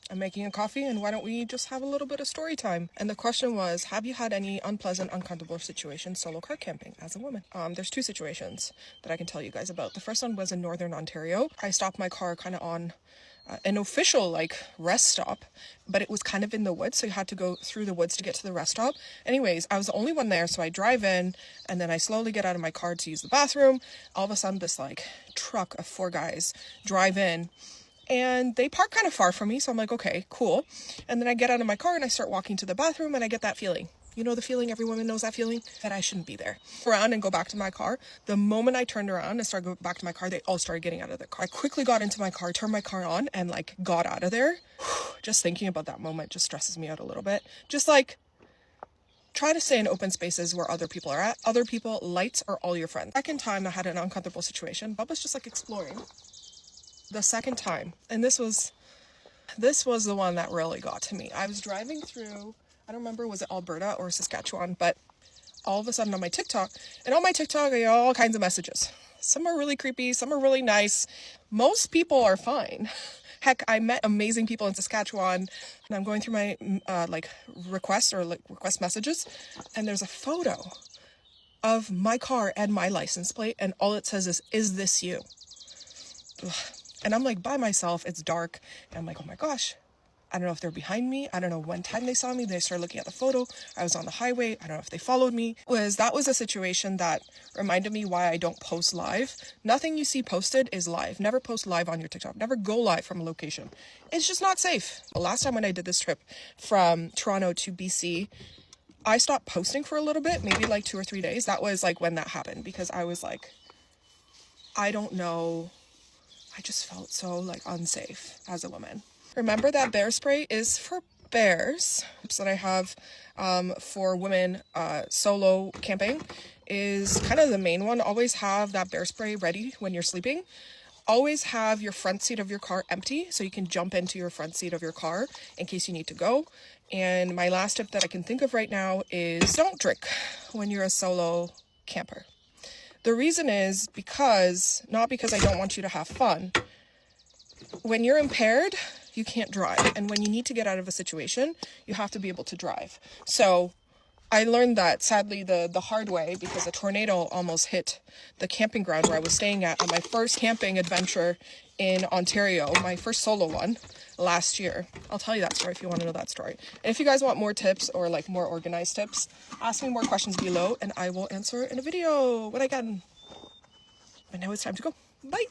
I'm making a coffee, and why don't we just have a little bit of story time? And the question was, have you had any unpleasant, uncomfortable situations solo car camping as a woman? There's two situations that I can tell you guys about. The first one was in Northern Ontario. I stopped my car kind of on an official like rest stop, but it was kind of in the woods, so you had to go through the woods to get to the rest stop. Anyways, I was the only one there, so I drive in, and then I slowly get out of my car to use the bathroom. All of a sudden, this like truck of 4 guys drive in, and they park kind of far from me, so I'm like, okay, cool. And then I get out of my car and I start walking to the bathroom, and I get that feeling. You know the feeling, every woman knows that feeling, that I shouldn't be there. Around and go back to my car. The moment I turned around and started going back to my car, they all started getting out of their car. I quickly got into my car, turned my car on, and like got out of there. Just thinking about that moment just stresses me out a little bit. Just like, try to stay in open spaces where other people are at. Other people, lights are all your friends. Second time I had an uncomfortable situation, Bubba's just like exploring. The second time, and this was the one that really got to me. I was driving through, I don't remember, was it Alberta or Saskatchewan, but all of a sudden on my TikTok, and on my TikTok I get all kinds of messages. Some are really creepy, some are really nice. Most people are fine. Heck, I met amazing people in Saskatchewan, and I'm going through my request messages, and there's a photo of my car and my license plate, and all it says is this you? Ugh. And I'm like by myself, it's dark, and I'm like, oh my gosh, I don't know if they're behind me. I don't know when time they saw me. They started looking at the photo. I was on the highway. I don't know if they followed me. That was a situation that reminded me why I don't post live. Nothing you see posted is live. Never post live on your TikTok. Never go live from a location. It's just not safe. The last time when I did this trip from Toronto to BC, I stopped posting for a little bit, maybe like 2 or 3 days. That was like when that happened, because I was like, I don't know. I just felt so like unsafe as a woman. Remember that bear spray is for bears. Tips that I have for women solo camping is kind of the main one. Always have that bear spray ready when you're sleeping. Always have your front seat of your car empty so you can jump into your front seat of your car in case you need to go. And my last tip that I can think of right now is don't drink when you're a solo camper. The reason is not because I don't want you to have fun. When you're impaired, you can't drive. And when you need to get out of a situation, you have to be able to drive. So I learned that, sadly, the hard way, because a tornado almost hit the camping ground where I was staying at on my first camping adventure in Ontario, my first solo one last year. I'll tell you that story if you want to know that story. And if you guys want more tips or like more organized tips, ask me more questions below and I will answer in a video when I can. But now it's time to go. Bye.